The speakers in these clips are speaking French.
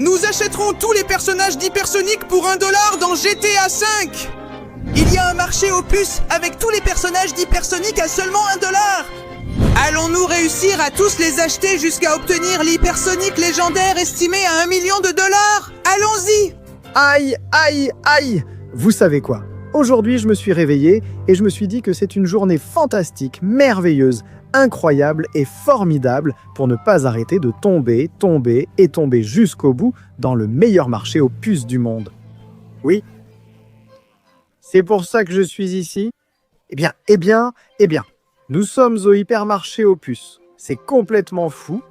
Nous achèterons tous les personnages d'Hypersonic pour 1$ dans GTA V. Il y a un marché aux puces avec tous les personnages d'Hypersonic à seulement 1$. Allons-nous réussir à tous les acheter jusqu'à obtenir l'Hypersonic légendaire estimé à 1 million $? Allons-y! Aïe, aïe, aïe! Vous savez quoi? Aujourd'hui, je me suis réveillé et je me suis dit que c'est une journée fantastique, merveilleuse, incroyable et formidable pour ne pas arrêter de tomber, tomber et tomber jusqu'au bout dans le meilleur marché aux puces du monde. Oui. C'est pour ça que je suis ici? Eh bien, nous sommes au hypermarché aux puces. C'est complètement fou.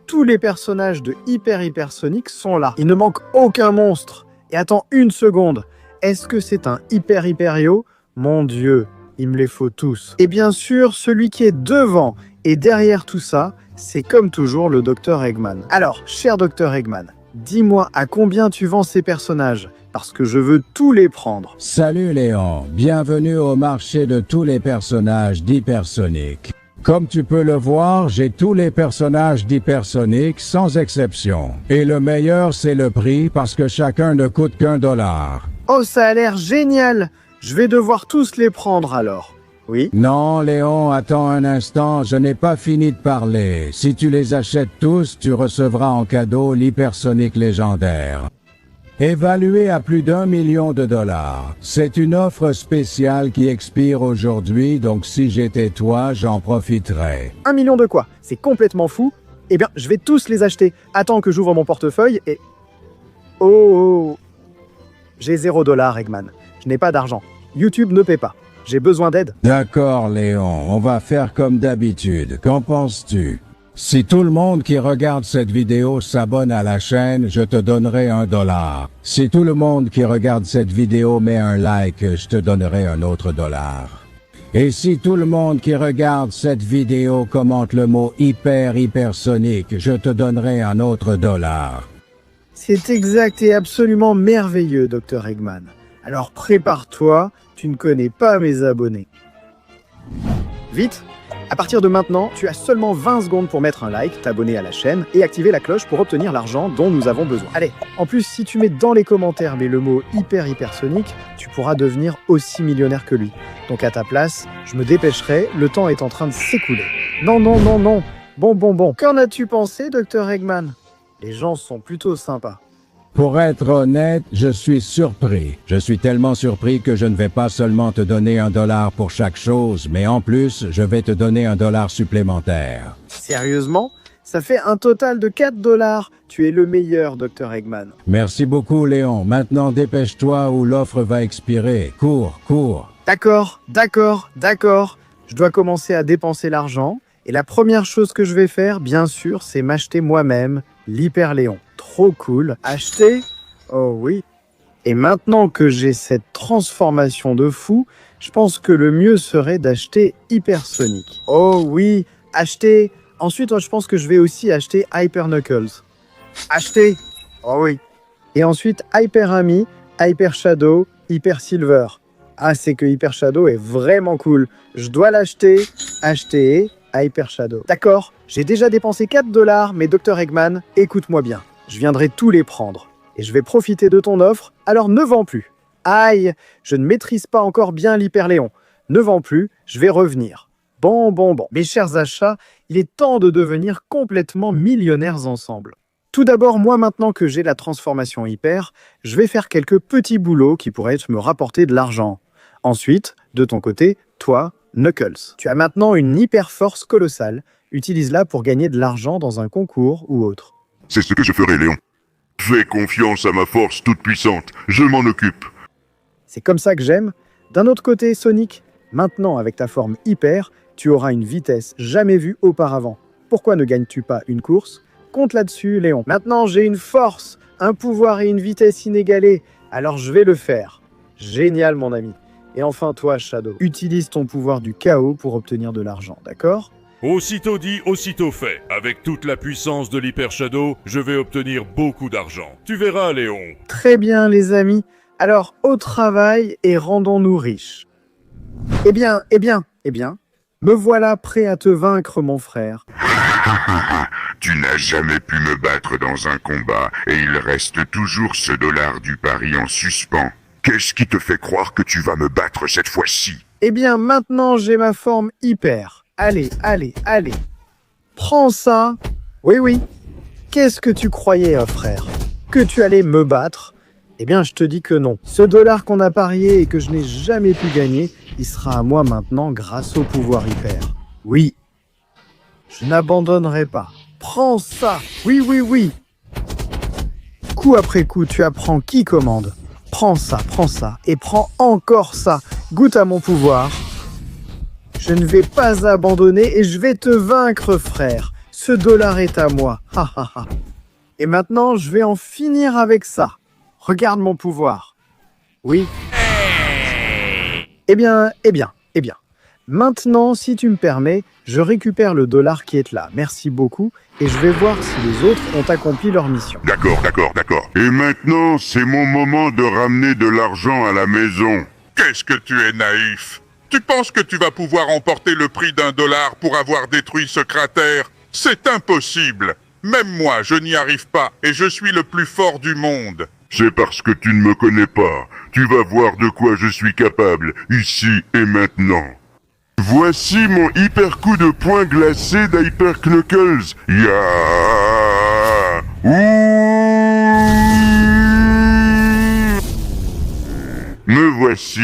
Tous les personnages de Hypersonic sont là. Il ne manque aucun monstre. Et attends une seconde. Est-ce que c'est un Hyperio? Mon Dieu, il me les faut tous. Et bien sûr, celui qui est devant et derrière tout ça, c'est comme toujours le Dr Eggman. Alors, cher Dr Eggman, dis-moi à combien tu vends ces personnages, parce que je veux tous les prendre. Salut Léon, bienvenue au marché de tous les personnages d'Hypersonic. Comme tu peux le voir, j'ai tous les personnages d'Hypersonic sans exception. Et le meilleur, c'est le prix parce que chacun ne coûte qu'1$. Oh, ça a l'air génial! Je vais devoir tous les prendre alors. Oui? Non, Léon, attends un instant, je n'ai pas fini de parler. Si tu les achètes tous, tu recevras en cadeau l'Hypersonic légendaire. Évalué à plus d'1 million $. C'est une offre spéciale qui expire aujourd'hui, donc si j'étais toi, j'en profiterais. 1 million de quoi? C'est complètement fou. Eh bien, je vais tous les acheter. Attends que j'ouvre mon portefeuille et... Oh! J'ai 0$, Eggman. Je n'ai pas d'argent. YouTube ne paie pas. J'ai besoin d'aide. D'accord, Léon, on va faire comme d'habitude. Qu'en penses-tu? Si tout le monde qui regarde cette vidéo s'abonne à la chaîne, je te donnerai $1. Si tout le monde qui regarde cette vidéo met un like, je te donnerai un autre $. Et si tout le monde qui regarde cette vidéo commente le mot Hypersonic, je te donnerai un autre $. C'est exact et absolument merveilleux, Dr Eggman. Alors prépare-toi, tu ne connais pas mes abonnés. Vite! À partir de maintenant, tu as seulement 20 secondes pour mettre un like, t'abonner à la chaîne et activer la cloche pour obtenir l'argent dont nous avons besoin. Allez, en plus, si tu mets dans les commentaires le mot Hypersonic, tu pourras devenir aussi millionnaire que lui. Donc à ta place, je me dépêcherai, le temps est en train de s'écouler. Non. Bon. Qu'en as-tu pensé, Dr Eggman? Les gens sont plutôt sympas. Pour être honnête, je suis surpris. Je suis tellement surpris que je ne vais pas seulement te donner $1 pour chaque chose, mais en plus, je vais te donner $1 supplémentaire. Sérieusement? Ça fait un total de 4$. Tu es le meilleur, Dr Eggman. Merci beaucoup, Léon. Maintenant, dépêche-toi ou l'offre va expirer. Cours. D'accord. Je dois commencer à dépenser l'argent. Et la première chose que je vais faire, bien sûr, c'est m'acheter moi-même l'Hyperléon. Trop cool. Acheter? Oh oui. Et maintenant que j'ai cette transformation de fou, je pense que le mieux serait d'acheter Hypersonic. Oh oui, acheter. Ensuite, je pense que je vais aussi acheter Hyper Knuckles. Acheter? Oh oui. Et ensuite, Hyper Amy, Hyper Shadow, Hyper Silver. Ah, c'est que Hyper Shadow est vraiment cool. Je dois l'acheter. Acheter Hyper Shadow. D'accord, j'ai déjà dépensé 4$, mais Dr Eggman, écoute-moi bien. Je viendrai tous les prendre. Et je vais profiter de ton offre, alors ne vends plus. Aïe, je ne maîtrise pas encore bien l'Hyperléon. Ne vends plus, je vais revenir. Bon. Mes chers achats, il est temps de devenir complètement millionnaires ensemble. Tout d'abord, moi maintenant que j'ai la transformation hyper, je vais faire quelques petits boulots qui pourraient me rapporter de l'argent. Ensuite, de ton côté, toi, Knuckles. Tu as maintenant une hyper force colossale. Utilise-la pour gagner de l'argent dans un concours ou autre. C'est ce que je ferai, Léon. Fais confiance à ma force toute puissante. Je m'en occupe. C'est comme ça que j'aime. D'un autre côté, Sonic, maintenant avec ta forme hyper, tu auras une vitesse jamais vue auparavant. Pourquoi ne gagnes-tu pas une course? Compte là-dessus, Léon. Maintenant, j'ai une force, un pouvoir et une vitesse inégalée. Alors je vais le faire. Génial, mon ami. Et enfin, toi, Shadow, utilise ton pouvoir du chaos pour obtenir de l'argent, d'accord? Aussitôt dit, aussitôt fait. Avec toute la puissance de l'Hyper Shadow, je vais obtenir beaucoup d'argent. Tu verras, Léon. Très bien, les amis. Alors, au travail et rendons-nous riches. Eh bien, me voilà prêt à te vaincre, mon frère. Tu n'as jamais pu me battre dans un combat, et il reste toujours ce dollar du pari en suspens. Qu'est-ce qui te fait croire que tu vas me battre cette fois-ci? Eh bien, maintenant, j'ai ma forme hyper. Allez, allez, allez. Prends ça. Oui, oui. Qu'est-ce que tu croyais, frère? Que tu allais me battre? Eh bien, je te dis que non. Ce dollar qu'on a parié et que je n'ai jamais pu gagner, il sera à moi maintenant grâce au pouvoir hyper. Oui. Je n'abandonnerai pas. Prends ça. Oui, oui, oui. Coup après coup, tu apprends qui commande. Prends ça, et prends encore ça. Goûte à mon pouvoir. Je ne vais pas abandonner et je vais te vaincre, frère. Ce dollar est à moi. Ha ha ha. Et maintenant, je vais en finir avec ça. Regarde mon pouvoir. Oui. Eh bien. Maintenant, si tu me permets, je récupère le dollar qui est là. Merci beaucoup. Et je vais voir si les autres ont accompli leur mission. D'accord. Et maintenant, c'est mon moment de ramener de l'argent à la maison. Qu'est-ce que tu es naïf? Tu penses que tu vas pouvoir emporter le prix d'$1 pour avoir détruit ce cratère? C'est impossible. Même moi, je n'y arrive pas, et je suis le plus fort du monde. C'est parce que tu ne me connais pas. Tu vas voir de quoi je suis capable, ici et maintenant. Voici mon hyper coup de poing glacé d'Hyper Knuckles. Ya! Ouh! Me voici.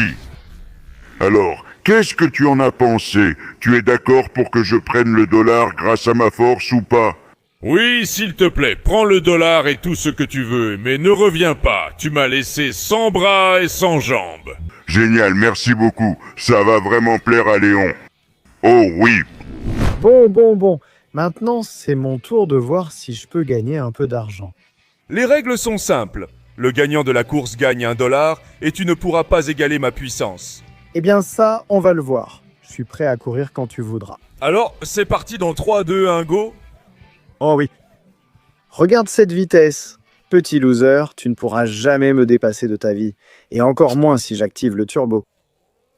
Alors, qu'est-ce que tu en as pensé? Tu es d'accord pour que je prenne le dollar grâce à ma force ou pas? Oui, s'il te plaît, prends le dollar et tout ce que tu veux, mais ne reviens pas. Tu m'as laissé sans bras et sans jambes. Génial, merci beaucoup. Ça va vraiment plaire à Léon. Oh oui. Bon. Maintenant, c'est mon tour de voir si je peux gagner un peu d'argent. Les règles sont simples. Le gagnant de la course gagne $1 et tu ne pourras pas égaler ma puissance. Eh bien ça, on va le voir. Je suis prêt à courir quand tu voudras. Alors, c'est parti dans 3, 2, 1, go. Oh oui. Regarde cette vitesse. Petit loser, tu ne pourras jamais me dépasser de ta vie. Et encore moins si j'active le turbo.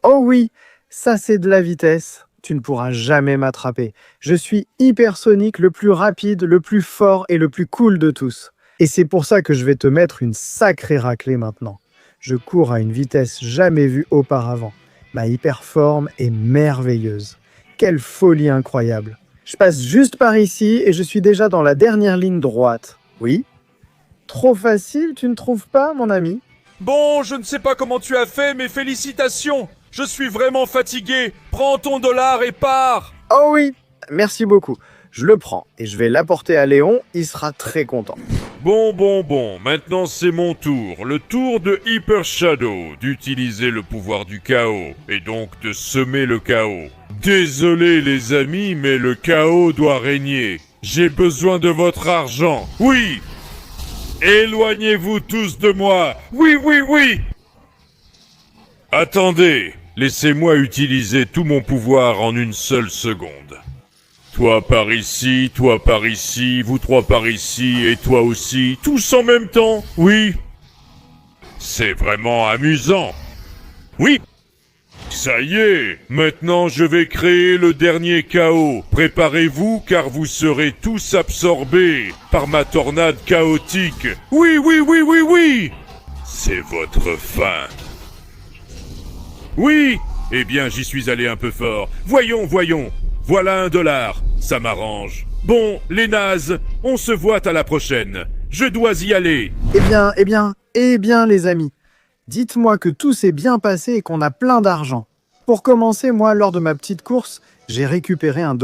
Oh oui, ça c'est de la vitesse. Tu ne pourras jamais m'attraper. Je suis hypersonique, le plus rapide, le plus fort et le plus cool de tous. Et c'est pour ça que je vais te mettre une sacrée raclée maintenant. Je cours à une vitesse jamais vue auparavant. Ma hyperforme est merveilleuse. Quelle folie incroyable. Je passe juste par ici et je suis déjà dans la dernière ligne droite. Oui? Trop facile, tu ne trouves pas, mon ami? Bon, je ne sais pas comment tu as fait, mais félicitations. Je suis vraiment fatigué. Prends ton dollar et pars. Oh oui, merci beaucoup. Je le prends et je vais l'apporter à Léon, il sera très content. Bon, maintenant c'est mon tour, le tour de Hyper Shadow, d'utiliser le pouvoir du chaos, et donc de semer le chaos. Désolé les amis, mais le chaos doit régner. J'ai besoin de votre argent. Oui! Éloignez-vous tous de moi. Oui! Attendez, laissez-moi utiliser tout mon pouvoir en une seule seconde. Toi par ici, vous trois par ici, et toi aussi, tous en même temps, oui. C'est vraiment amusant. Oui. Ça y est, maintenant je vais créer le dernier chaos. Préparez-vous car vous serez tous absorbés par ma tornade chaotique. Oui. C'est votre fin. Oui. Eh bien, j'y suis allé un peu fort. Voyons. Voilà $1. Ça m'arrange. Bon, les nazes, on se voit à la prochaine. Je dois y aller. Eh bien, les amis. Dites-moi que tout s'est bien passé et qu'on a plein d'argent. Pour commencer, moi, lors de ma petite course, j'ai récupéré $1.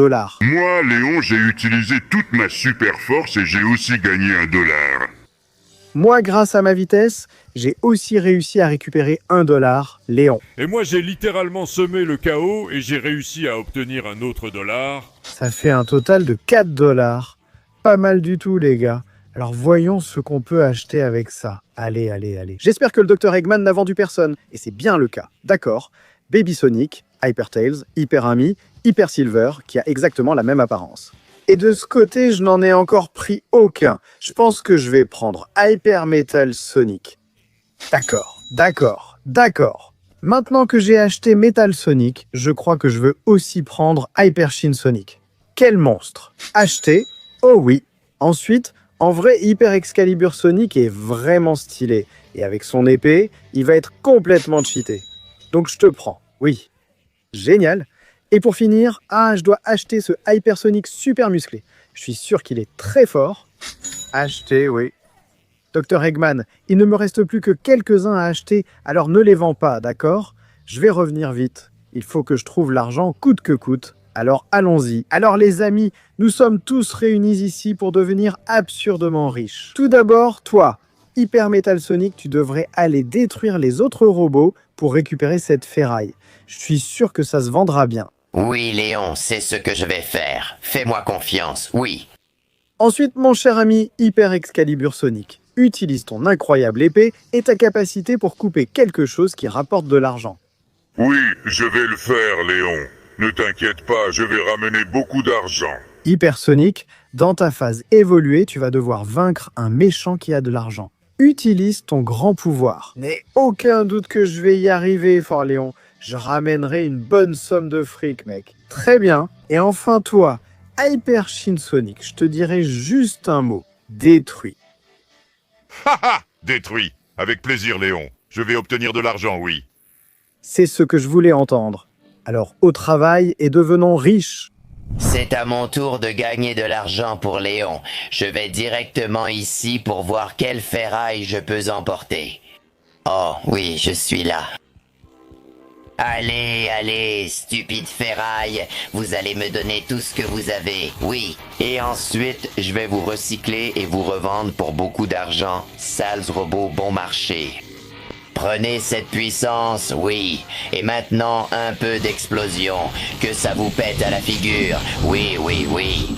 Moi, Léon, j'ai utilisé toute ma super force et j'ai aussi gagné $1. Moi, grâce à ma vitesse, j'ai aussi réussi à récupérer $1, Léon. Et moi, j'ai littéralement semé le chaos et j'ai réussi à obtenir un autre $. Ça fait un total de $4. Pas mal du tout, les gars. Alors voyons ce qu'on peut acheter avec ça. Allez. J'espère que le Dr Eggman n'a vendu personne. Et c'est bien le cas. D'accord. Baby Sonic, Hyper Tails, Hyper Amy, Hyper Silver, qui a exactement la même apparence. Et de ce côté, je n'en ai encore pris aucun. Je pense que je vais prendre Hyper Metal Sonic. D'accord. Maintenant que j'ai acheté Metal Sonic, je crois que je veux aussi prendre Hyper Shin Sonic. Quel monstre! Acheté. Oh oui. Ensuite, en vrai, Hyper Excalibur Sonic est vraiment stylé. Et avec son épée, il va être complètement cheaté. Donc je te prends, oui. Génial. Et pour finir, je dois acheter ce Hypersonic super musclé. Je suis sûr qu'il est très fort. Acheter, oui. Dr Eggman, il ne me reste plus que quelques-uns à acheter, alors ne les vends pas, d'accord? Je vais revenir vite. Il faut que je trouve l'argent coûte que coûte. Alors allons-y. Alors les amis, nous sommes tous réunis ici pour devenir absurdement riches. Tout d'abord, toi, Hyper Metal Sonic, tu devrais aller détruire les autres robots pour récupérer cette ferraille. Je suis sûr que ça se vendra bien. Oui, Léon, c'est ce que je vais faire. Fais-moi confiance, oui. Ensuite, mon cher ami Hyper Excalibur Sonic, utilise ton incroyable épée et ta capacité pour couper quelque chose qui rapporte de l'argent. Oui, je vais le faire, Léon. Ne t'inquiète pas, je vais ramener beaucoup d'argent. Hyper Sonic, dans ta phase évoluée, tu vas devoir vaincre un méchant qui a de l'argent. Utilise ton grand pouvoir. N'aie aucun doute que je vais y arriver, Fort Léon. Je ramènerai une bonne somme de fric, mec. Très bien. Et enfin toi, Hyper Shin Sonic, je te dirai juste un mot. Détruit. Haha, détruit. Avec plaisir, Léon. Je vais obtenir de l'argent, oui. C'est ce que je voulais entendre. Alors au travail et devenons riches. C'est à mon tour de gagner de l'argent pour Léon. Je vais directement ici pour voir quelle ferraille je peux emporter. Oh, oui, je suis là. Allez, allez, stupide ferraille, vous allez me donner tout ce que vous avez, oui. Et ensuite, je vais vous recycler et vous revendre pour beaucoup d'argent. Sales robots bon marché. Prenez cette puissance, oui. Et maintenant, un peu d'explosion. Que ça vous pète à la figure. Oui, oui, oui.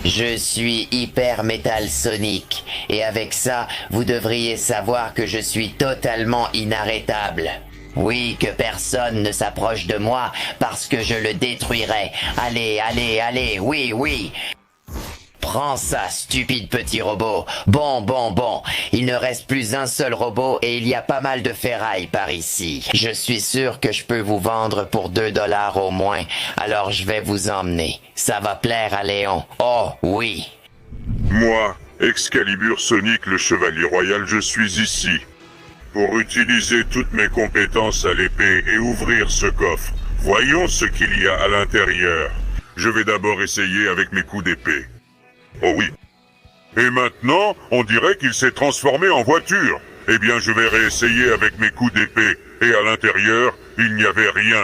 Je suis Hyper Metal Sonic. Et avec ça, vous devriez savoir que je suis totalement inarrêtable. Oui, que personne ne s'approche de moi parce que je le détruirai. Allez, allez, allez, oui, oui. Prends ça, stupide petit robot. Bon, bon, bon. Il ne reste plus un seul robot et il y a pas mal de ferraille par ici. Je suis sûr que je peux vous vendre pour 2 $ au moins. Alors je vais vous emmener. Ça va plaire à Léon. Oh, oui. Moi, Excalibur Sonic, le chevalier royal, je suis ici. Pour utiliser toutes mes compétences à l'épée et ouvrir ce coffre. Voyons ce qu'il y a à l'intérieur. Je vais d'abord essayer avec mes coups d'épée. Oh oui. Et maintenant, on dirait qu'il s'est transformé en voiture. Eh bien, je vais réessayer avec mes coups d'épée. Et à l'intérieur, il n'y avait rien.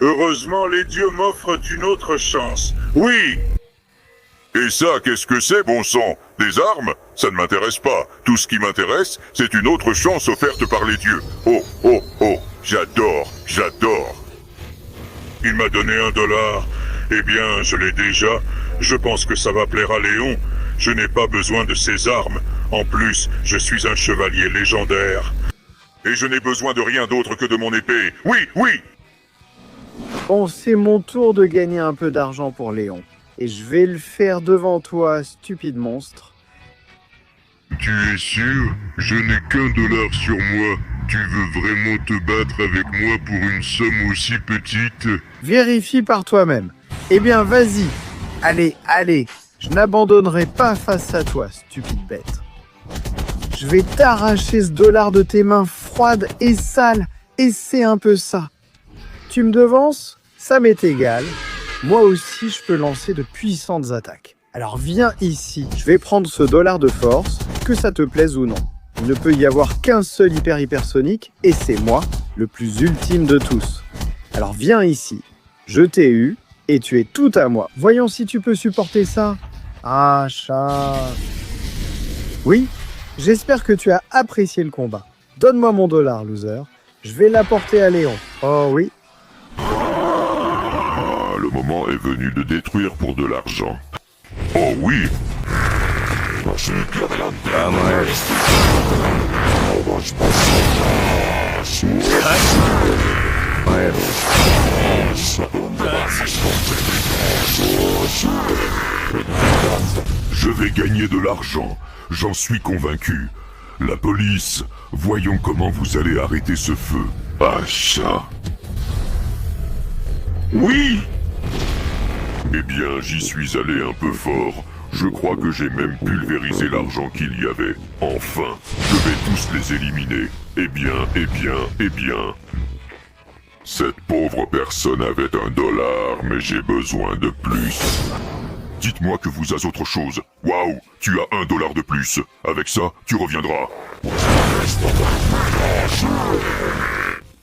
Heureusement, les dieux m'offrent une autre chance. Oui. Et ça, qu'est-ce que c'est, bon sang? Des armes? Ça ne m'intéresse pas. Tout ce qui m'intéresse, c'est une autre chance offerte par les dieux. Oh, oh, oh, j'adore, j'adore. Il m'a donné $1. Eh bien, je l'ai déjà. Je pense que ça va plaire à Léon. Je n'ai pas besoin de ses armes. En plus, je suis un chevalier légendaire. Et je n'ai besoin de rien d'autre que de mon épée. Oui, oui. Bon, c'est mon tour de gagner un peu d'argent pour Léon. Et je vais le faire devant toi, stupide monstre. Tu es sûr? Je n'ai qu'$1 sur moi. Tu veux vraiment te battre avec moi pour une somme aussi petite? Vérifie par toi-même. Eh bien, vas-y. Allez, allez. Je n'abandonnerai pas face à toi, stupide bête. Je vais t'arracher ce $, de tes mains froides et sales. Et c'est un peu ça. Tu me devances? Ça m'est égal. Moi aussi, je peux lancer de puissantes attaques. Alors viens ici. Je vais prendre ce $, de force, que ça te plaise ou non. Il ne peut y avoir qu'un seul hypersonique, et c'est moi, le plus ultime de tous. Alors viens ici. Je t'ai eu, et tu es tout à moi. Voyons si tu peux supporter ça. Ah, chat. Oui, j'espère que tu as apprécié le combat. Donne-moi mon $, loser. Je vais l'apporter à Léon. Oh oui. Ah, le moment est venu de détruire pour de l'argent. Oh oui. Je vais gagner de l'argent, j'en suis convaincu. La police, voyons comment vous allez arrêter ce feu. Ah, chat. Oui. Eh bien, j'y suis allé un peu fort. Je crois que j'ai même pulvérisé l'argent qu'il y avait. Enfin, je vais tous les éliminer. Eh bien, eh bien, eh bien. Cette pauvre personne avait $1, mais j'ai besoin de plus. Dites-moi que vous avez autre chose. Waouh, tu as $1 de plus. Avec ça, tu reviendras.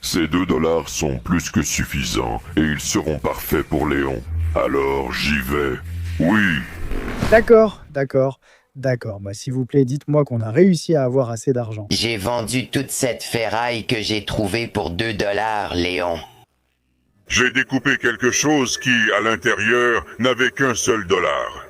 Ces $2 sont plus que suffisants, et ils seront parfaits pour Léon. Alors, j'y vais. Oui. D'accord, d'accord, d'accord. Bah, s'il vous plaît, dites-moi qu'on a réussi à avoir assez d'argent. J'ai vendu toute cette ferraille que j'ai trouvée pour $2, Léon. J'ai découpé quelque chose qui, à l'intérieur, n'avait qu'un seul dollar.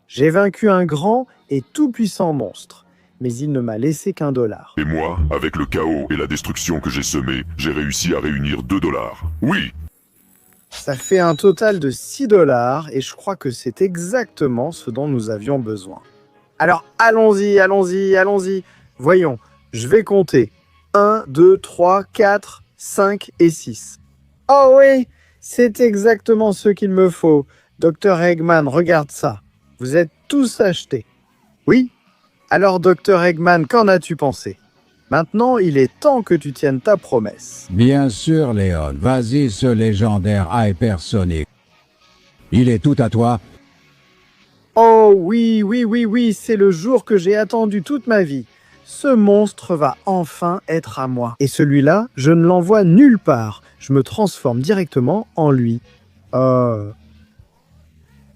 J'ai vaincu un grand et tout-puissant monstre, mais il ne m'a laissé qu'$1. Et moi, avec le chaos et la destruction que j'ai semé, j'ai réussi à réunir $2. Oui. Ça fait un total de $6 et je crois que c'est exactement ce dont nous avions besoin. Alors allons-y, allons-y, allons-y. Voyons, je vais compter. 1, 2, 3, 4, 5 et 6. Oh oui, c'est exactement ce qu'il me faut. Dr Eggman, regarde ça. Vous êtes tous achetés. Oui? Alors Dr Eggman, qu'en as-tu pensé? Maintenant, il est temps que tu tiennes ta promesse. Bien sûr, Léon. Vas-y, ce légendaire hypersonique. Il est tout à toi. Oh oui, oui, oui, oui, c'est le jour que j'ai attendu toute ma vie. Ce monstre va enfin être à moi. Et celui-là, je ne l'envoie nulle part. Je me transforme directement en lui. Oh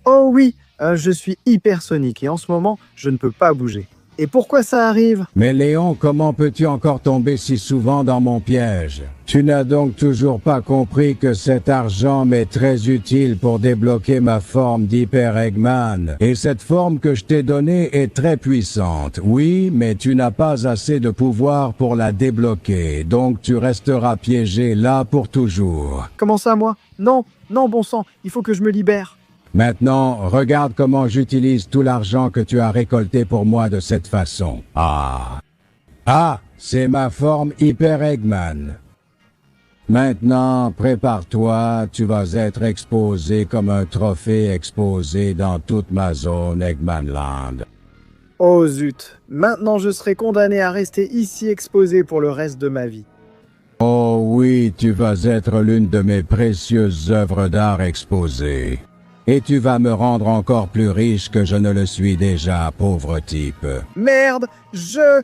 oui, je suis hypersonique et en ce moment, je ne peux pas bouger. Et pourquoi ça arrive? Mais Léon, comment peux-tu encore tomber si souvent dans mon piège? Tu n'as donc toujours pas compris que cet argent m'est très utile pour débloquer ma forme d'Hyper Eggman. Et cette forme que je t'ai donnée est très puissante. Oui, mais tu n'as pas assez de pouvoir pour la débloquer. Donc tu resteras piégé là pour toujours. Comment ça, moi? Non, non, bon sang, il faut que je me libère. Maintenant, regarde comment j'utilise tout l'argent que tu as récolté pour moi de cette façon. Ah, c'est ma forme Hyper Eggman. Maintenant, prépare-toi, tu vas être exposé comme un trophée exposé dans toute ma zone Eggmanland. Oh zut, maintenant je serai condamné à rester ici exposé pour le reste de ma vie. Oh oui, tu vas être l'une de mes précieuses œuvres d'art exposées. Et tu vas me rendre encore plus riche que je ne le suis déjà, pauvre type. Merde, je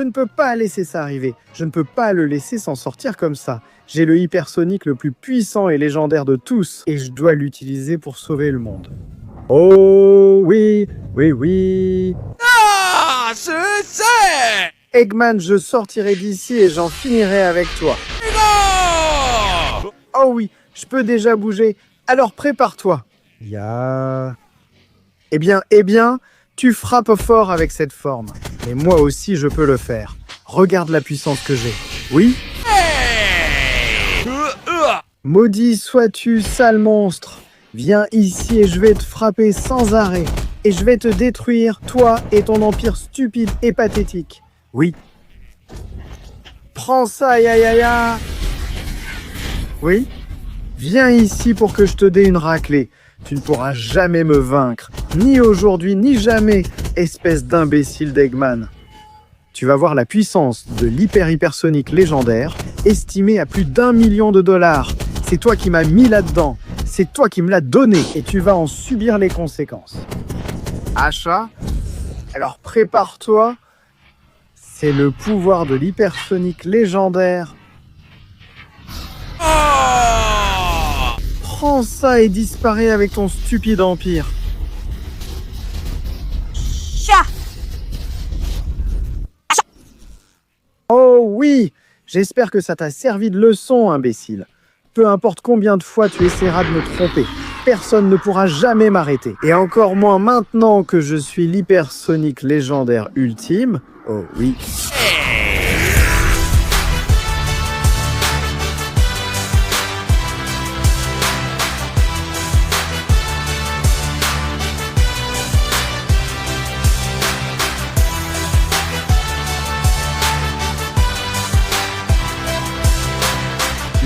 ne peux pas laisser ça arriver. Je ne peux pas le laisser s'en sortir comme ça. J'ai le hypersonique le plus puissant et légendaire de tous, et je dois l'utiliser pour sauver le monde. Oh oui, oui, oui. Ah, je sais! Eggman, je sortirai d'ici et j'en finirai avec toi. Non! Oh oui, je peux déjà bouger. Alors prépare-toi. Eh bien, tu frappes fort avec cette forme. Et moi aussi, je peux le faire. Regarde la puissance que j'ai. Oui? Maudit sois-tu, sale monstre. Viens ici et je vais te frapper sans arrêt. Et je vais te détruire, toi et ton empire stupide et pathétique. Oui. Prends ça, ya. Oui? Viens ici pour que je te dé une raclée. Tu ne pourras jamais me vaincre, ni aujourd'hui, ni jamais, espèce d'imbécile d'Eggman. Tu vas voir la puissance de l'hypersonique légendaire, estimée à plus d'1 million de $. C'est toi qui m'as mis là-dedans. C'est toi qui me l'as donné et tu vas en subir les conséquences. Achat? Alors prépare-toi. C'est le pouvoir de l'hypersonique légendaire. Prends ça et disparais avec ton stupide empire. Oh oui! J'espère que ça t'a servi de leçon, imbécile. Peu importe combien de fois tu essaieras de me tromper, personne ne pourra jamais m'arrêter. Et encore moins maintenant que je suis l'hypersonique légendaire ultime. Oh oui.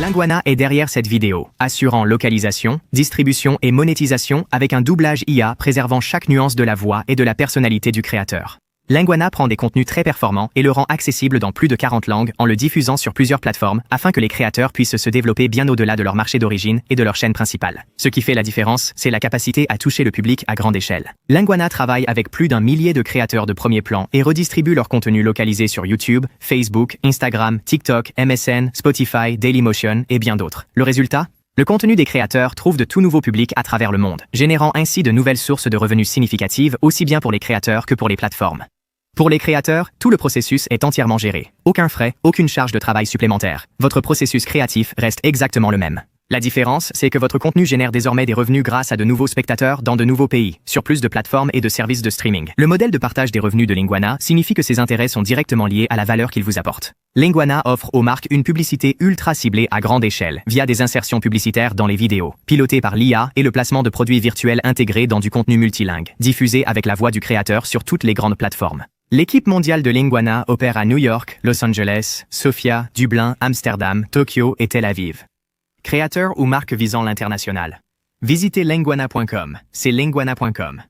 Linguana est derrière cette vidéo, assurant localisation, distribution et monétisation avec un doublage IA préservant chaque nuance de la voix et de la personnalité du créateur. Linguana prend des contenus très performants et le rend accessible dans plus de 40 langues en le diffusant sur plusieurs plateformes afin que les créateurs puissent se développer bien au-delà de leur marché d'origine et de leur chaîne principale. Ce qui fait la différence, c'est la capacité à toucher le public à grande échelle. Linguana travaille avec plus d'1 millier de créateurs de premier plan et redistribue leur contenu localisé sur YouTube, Facebook, Instagram, TikTok, MSN, Spotify, Dailymotion et bien d'autres. Le résultat ? Le contenu des créateurs trouve de tout nouveaux publics à travers le monde, générant ainsi de nouvelles sources de revenus significatives aussi bien pour les créateurs que pour les plateformes. Pour les créateurs, tout le processus est entièrement géré. Aucun frais, aucune charge de travail supplémentaire. Votre processus créatif reste exactement le même. La différence, c'est que votre contenu génère désormais des revenus grâce à de nouveaux spectateurs dans de nouveaux pays, sur plus de plateformes et de services de streaming. Le modèle de partage des revenus de Linguana signifie que ses intérêts sont directement liés à la valeur qu'il vous apporte. Linguana offre aux marques une publicité ultra ciblée à grande échelle, via des insertions publicitaires dans les vidéos, pilotées par l'IA et le placement de produits virtuels intégrés dans du contenu multilingue, diffusé avec la voix du créateur sur toutes les grandes plateformes. L'équipe mondiale de Linguana opère à New York, Los Angeles, Sofia, Dublin, Amsterdam, Tokyo et Tel Aviv. Créateurs ou marques visant l'international. Visitez linguana.com, c'est linguana.com.